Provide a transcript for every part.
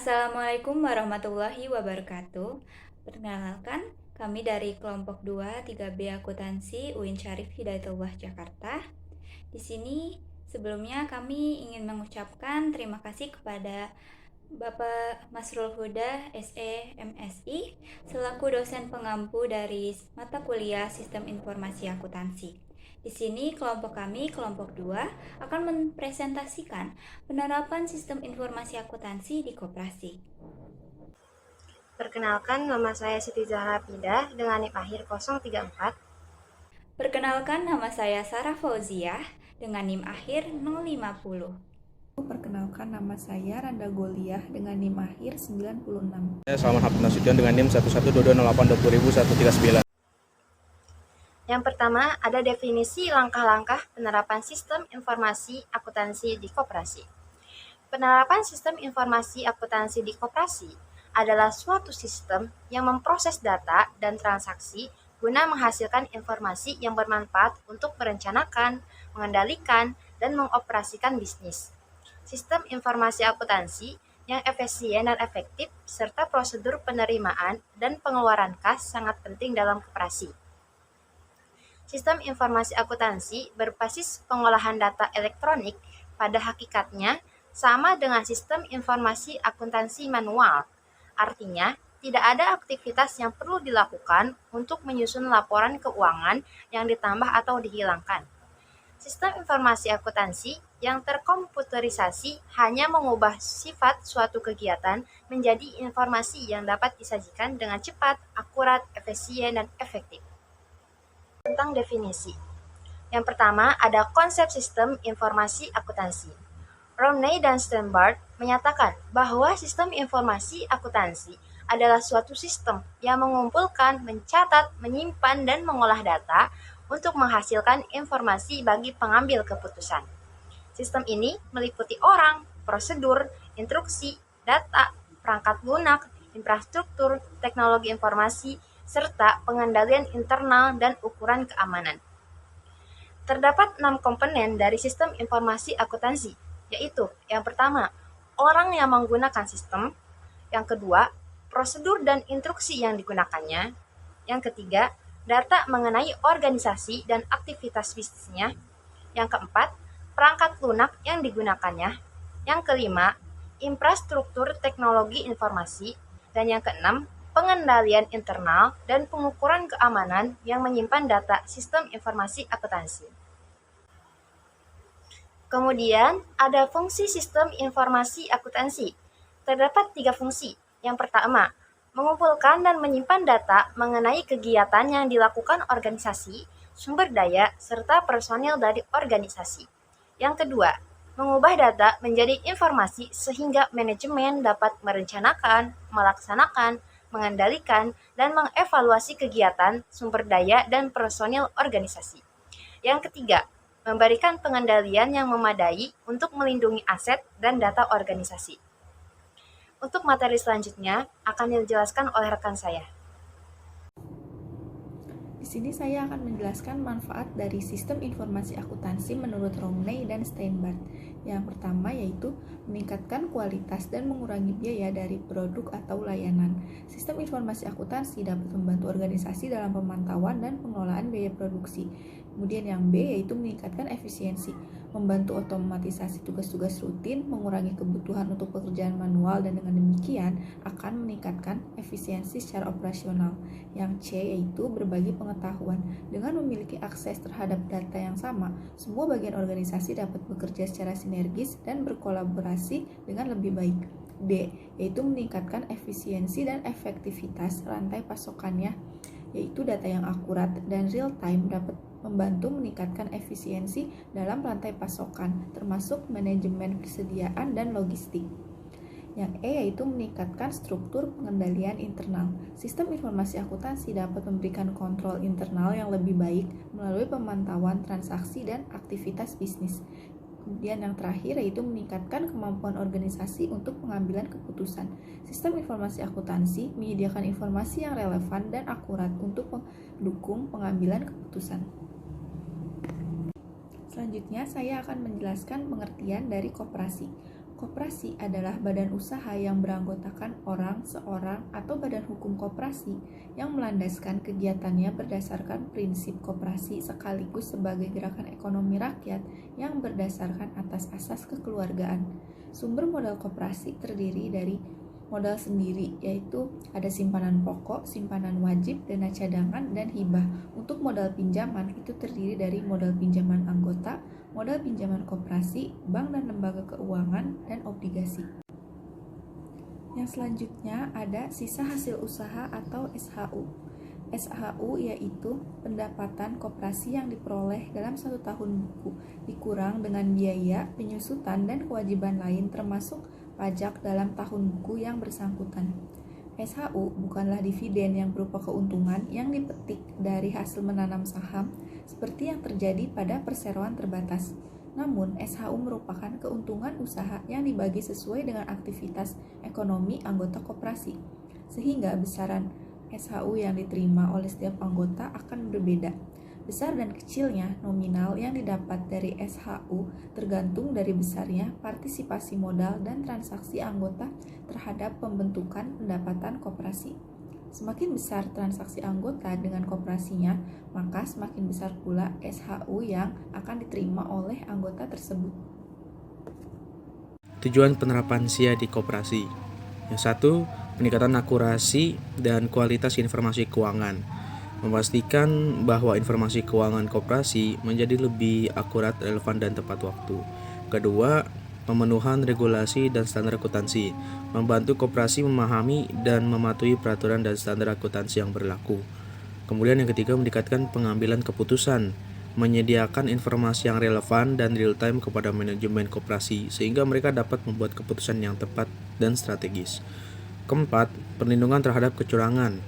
Assalamualaikum warahmatullahi wabarakatuh. Perkenalkan, kami dari kelompok 2 3B Akuntansi UIN Syarif Hidayatullah Jakarta. Di sini sebelumnya kami ingin mengucapkan terima kasih kepada Bapak Masrul Huda SE MSI selaku dosen pengampu dari mata kuliah Sistem Informasi Akuntansi. Di sini kelompok kami, kelompok 2, akan mempresentasikan penerapan sistem informasi akuntansi di koperasi. Perkenalkan, nama saya Siti Zahra Pidah dengan NIM akhir 034. Perkenalkan, nama saya Sarah Fauziah dengan NIM akhir 050. Perkenalkan, nama saya Randa Goliah dengan NIM akhir 96. Saya Salman Habib Nasution dengan NIM 11228200139. Yang pertama, ada definisi langkah-langkah penerapan sistem informasi akuntansi di koperasi. Penerapan sistem informasi akuntansi di koperasi adalah suatu sistem yang memproses data dan transaksi guna menghasilkan informasi yang bermanfaat untuk merencanakan, mengendalikan, dan mengoperasikan bisnis. Sistem informasi akuntansi yang efisien dan efektif serta prosedur penerimaan dan pengeluaran kas sangat penting dalam koperasi. Sistem informasi akuntansi berbasis pengolahan data elektronik pada hakikatnya sama dengan sistem informasi akuntansi manual. Artinya, tidak ada aktivitas yang perlu dilakukan untuk menyusun laporan keuangan yang ditambah atau dihilangkan. Sistem informasi akuntansi yang terkomputerisasi hanya mengubah sifat suatu kegiatan menjadi informasi yang dapat disajikan dengan cepat, akurat, efisien, dan efektif. Tentang definisi. Yang pertama, ada konsep sistem informasi akuntansi. Romney dan Steinbart menyatakan bahwa sistem informasi akuntansi adalah suatu sistem yang mengumpulkan, mencatat, menyimpan, dan mengolah data untuk menghasilkan informasi bagi pengambil keputusan. Sistem ini meliputi orang, prosedur, instruksi, data, perangkat lunak, infrastruktur, teknologi informasi, serta pengendalian internal dan ukuran keamanan. Terdapat 6 komponen dari sistem informasi akuntansi, yaitu yang pertama, orang yang menggunakan sistem, yang kedua, prosedur dan instruksi yang digunakannya, yang ketiga, data mengenai organisasi dan aktivitas bisnisnya, yang keempat, perangkat lunak yang digunakannya, yang kelima, infrastruktur teknologi informasi, dan yang keenam, pengendalian internal dan pengukuran keamanan yang menyimpan data sistem informasi akuntansi. Kemudian, ada fungsi sistem informasi akuntansi. Terdapat 3 fungsi. Yang pertama, mengumpulkan dan menyimpan data mengenai kegiatan yang dilakukan organisasi, sumber daya, serta personil dari organisasi. Yang kedua, mengubah data menjadi informasi sehingga manajemen dapat merencanakan, melaksanakan, mengendalikan, dan mengevaluasi kegiatan, sumber daya, dan personil organisasi. Yang ketiga, memberikan pengendalian yang memadai untuk melindungi aset dan data organisasi. Untuk materi selanjutnya akan dijelaskan oleh rekan saya. Di sini saya akan menjelaskan manfaat dari sistem informasi akuntansi menurut Romney dan Steinbart. Yang pertama yaitu meningkatkan kualitas dan mengurangi biaya dari produk atau layanan. Sistem informasi akuntansi dapat membantu organisasi dalam pemantauan dan pengelolaan biaya produksi. Kemudian yang B yaitu meningkatkan efisiensi, membantu otomatisasi tugas-tugas rutin, mengurangi kebutuhan untuk pekerjaan manual, dan dengan demikian akan meningkatkan efisiensi secara operasional. Yang C yaitu berbagi pengetahuan. Dengan memiliki akses terhadap data yang sama, semua bagian organisasi dapat bekerja secara sinergis dan berkolaborasi dengan lebih baik. D yaitu meningkatkan efisiensi dan efektivitas rantai pasokannya, yaitu data yang akurat dan real time dapat membantu meningkatkan efisiensi dalam rantai pasokan, termasuk manajemen persediaan dan logistik. Yang E yaitu meningkatkan struktur pengendalian internal. Sistem informasi akuntansi dapat memberikan kontrol internal yang lebih baik melalui pemantauan transaksi dan aktivitas bisnis. Kemudian yang terakhir yaitu meningkatkan kemampuan organisasi untuk pengambilan keputusan. Sistem informasi akuntansi menyediakan informasi yang relevan dan akurat untuk mendukung pengambilan keputusan. Selanjutnya saya akan menjelaskan pengertian dari koperasi. Koperasi adalah badan usaha yang beranggotakan orang, seorang, atau badan hukum koperasi yang melandaskan kegiatannya berdasarkan prinsip koperasi sekaligus sebagai gerakan ekonomi rakyat yang berdasarkan atas asas kekeluargaan. Sumber modal koperasi terdiri dari modal sendiri, yaitu ada simpanan pokok, simpanan wajib, dana cadangan, dan hibah. Untuk modal pinjaman itu terdiri dari modal pinjaman anggota, modal pinjaman koperasi, bank dan lembaga keuangan, dan obligasi. Yang selanjutnya ada sisa hasil usaha atau SHU. SHU yaitu pendapatan koperasi yang diperoleh dalam 1 tahun buku, dikurang dengan biaya, penyusutan, dan kewajiban lain termasuk pajak dalam tahun buku yang bersangkutan. SHU bukanlah dividen yang berupa keuntungan yang dipetik dari hasil menanam saham seperti yang terjadi pada perseroan terbatas. Namun, SHU merupakan keuntungan usaha yang dibagi sesuai dengan aktivitas ekonomi anggota koperasi, sehingga besaran SHU yang diterima oleh setiap anggota akan berbeda. Besar dan kecilnya nominal yang didapat dari SHU tergantung dari besarnya partisipasi modal dan transaksi anggota terhadap pembentukan pendapatan koperasi. Semakin besar transaksi anggota dengan koperasinya, maka semakin besar pula SHU yang akan diterima oleh anggota tersebut. Tujuan penerapan SIA di koperasi. Yang satu, peningkatan akurasi dan kualitas informasi keuangan. Memastikan bahwa informasi keuangan koperasi menjadi lebih akurat, relevan, dan tepat waktu. Kedua, pemenuhan regulasi dan standar akuntansi, membantu koperasi memahami dan mematuhi peraturan dan standar akuntansi yang berlaku. Kemudian yang ketiga, meningkatkan pengambilan keputusan, menyediakan informasi yang relevan dan real-time kepada manajemen koperasi sehingga mereka dapat membuat keputusan yang tepat dan strategis. Keempat, perlindungan terhadap kecurangan,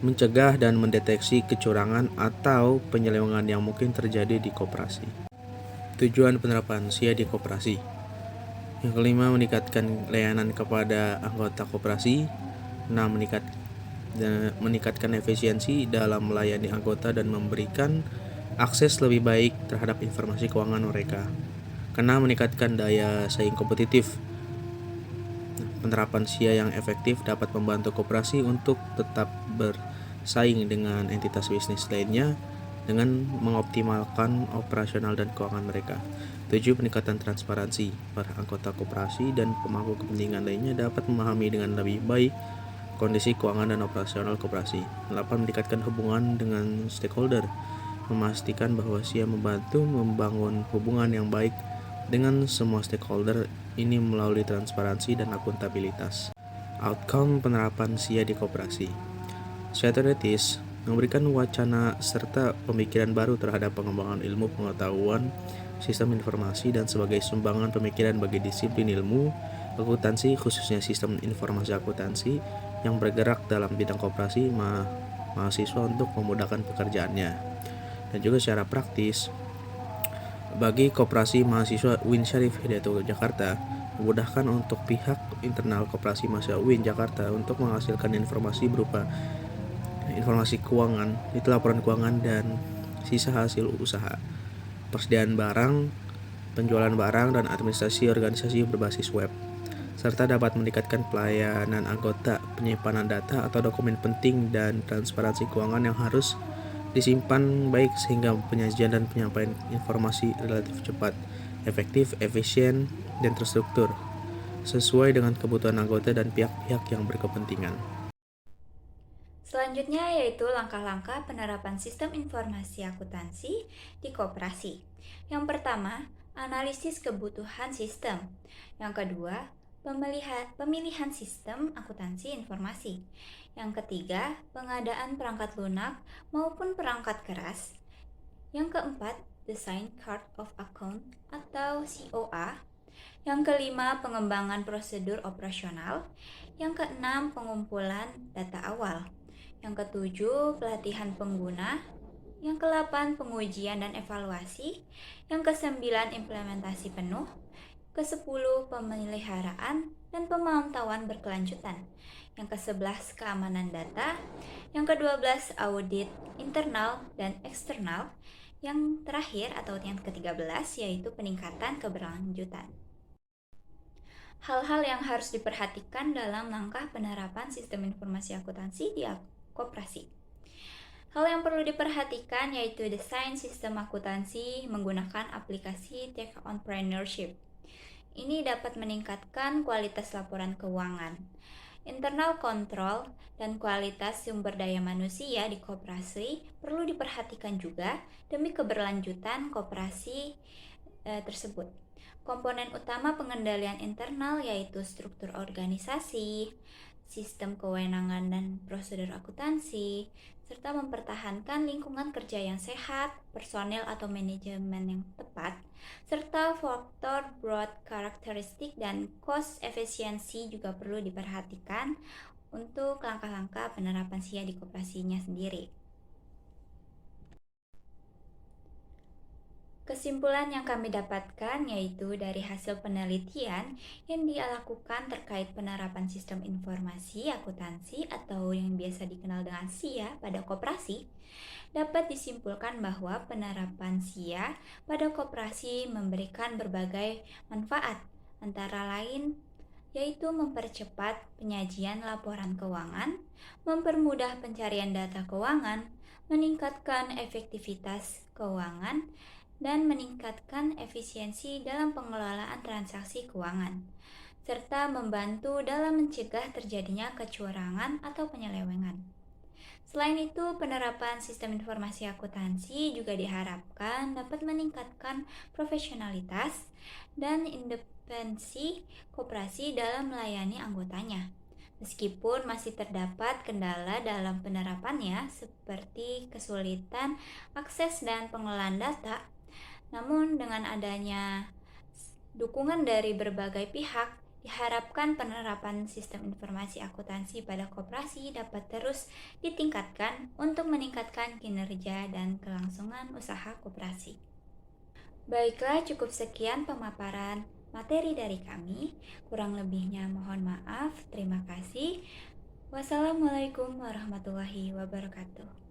mencegah dan mendeteksi kecurangan atau penyelewengan yang mungkin terjadi di koperasi. Tujuan penerapan SIA di koperasi. Yang kelima, meningkatkan layanan kepada anggota koperasi. 6. Meningkatkan efisiensi dalam melayani anggota dan memberikan akses lebih baik terhadap informasi keuangan mereka. Keenam, meningkatkan daya saing kompetitif. Penerapan SIA yang efektif dapat membantu koperasi untuk tetap bersaing dengan entitas bisnis lainnya dengan mengoptimalkan operasional dan keuangan mereka. 7. Peningkatan transparansi. Para anggota koperasi dan pemangku kepentingan lainnya dapat memahami dengan lebih baik kondisi keuangan dan operasional koperasi. 8. Meningkatkan hubungan dengan stakeholder. Memastikan bahwa SIA membantu membangun hubungan yang baik dengan semua stakeholder ini melalui transparansi dan akuntabilitas. Outcome penerapan SIA di koperasi. SIA teoritis memberikan wacana serta pemikiran baru terhadap pengembangan ilmu pengetahuan sistem informasi dan sebagai sumbangan pemikiran bagi disiplin ilmu akuntansi, khususnya sistem informasi akuntansi yang bergerak dalam bidang koperasi mahasiswa untuk memudahkan pekerjaannya. Dan juga secara praktis, bagi koperasi mahasiswa UIN Syarif Hidayatullah Jakarta, memudahkan untuk pihak internal koperasi mahasiswa UIN Jakarta untuk menghasilkan informasi berupa informasi keuangan, itu laporan keuangan dan sisa hasil usaha, persediaan barang, penjualan barang, dan administrasi organisasi berbasis web, serta dapat meningkatkan pelayanan anggota, penyimpanan data atau dokumen penting, dan transparansi keuangan yang harus disimpan baik sehingga penyajian dan penyampaian informasi relatif cepat, efektif, efisien, dan terstruktur sesuai dengan kebutuhan anggota dan pihak-pihak yang berkepentingan. Selanjutnya yaitu langkah-langkah penerapan sistem informasi akuntansi di koperasi. Yang pertama, analisis kebutuhan sistem. Yang kedua, pemilihan sistem akuntansi informasi. Yang ketiga, pengadaan perangkat lunak maupun perangkat keras. Yang keempat, desain Chart of Account atau COA. Yang kelima, pengembangan prosedur operasional. Yang keenam, pengumpulan data awal. Yang ketujuh, pelatihan pengguna. Yang ke-8, pengujian dan evaluasi. Yang ke-9, implementasi penuh. Ke-10, pemeliharaan dan pemantauan berkelanjutan. Yang ke-11, keamanan data. Yang ke-12, audit internal dan eksternal. Yang terakhir atau yang ke-13 yaitu peningkatan keberlanjutan. Hal-hal yang harus diperhatikan dalam langkah penerapan sistem informasi akuntansi di koperasi. Hal yang perlu diperhatikan yaitu desain sistem akuntansi menggunakan aplikasi Tech Entrepreneurship. Ini dapat meningkatkan kualitas laporan keuangan, internal control, dan kualitas sumber daya manusia di koperasi perlu diperhatikan juga demi keberlanjutan koperasi tersebut. Komponen utama pengendalian internal yaitu struktur organisasi, sistem kewenangan dan prosedur akuntansi, serta mempertahankan lingkungan kerja yang sehat, personel atau manajemen yang tepat, serta faktor broad karakteristik dan cost efisiensi juga perlu diperhatikan untuk langkah-langkah penerapan SIA di koperasinya sendiri. Kesimpulan yang kami dapatkan yaitu dari hasil penelitian yang dilakukan terkait penerapan sistem informasi akuntansi atau yang biasa dikenal dengan SIA pada koperasi, dapat disimpulkan bahwa penerapan SIA pada koperasi memberikan berbagai manfaat, antara lain yaitu mempercepat penyajian laporan keuangan, mempermudah pencarian data keuangan, meningkatkan efektivitas keuangan, dan meningkatkan efisiensi dalam pengelolaan transaksi keuangan, serta membantu dalam mencegah terjadinya kecurangan atau penyelewengan. Selain itu, penerapan sistem informasi akuntansi juga diharapkan dapat meningkatkan profesionalitas dan independensi koperasi dalam melayani anggotanya. Meskipun masih terdapat kendala dalam penerapannya seperti kesulitan akses dan pengelolaan data, namun dengan adanya dukungan dari berbagai pihak, diharapkan penerapan sistem informasi akuntansi pada koperasi dapat terus ditingkatkan untuk meningkatkan kinerja dan kelangsungan usaha koperasi. Baiklah, cukup sekian pemaparan materi dari kami. Kurang lebihnya mohon maaf. Terima kasih. Wassalamualaikum warahmatullahi wabarakatuh.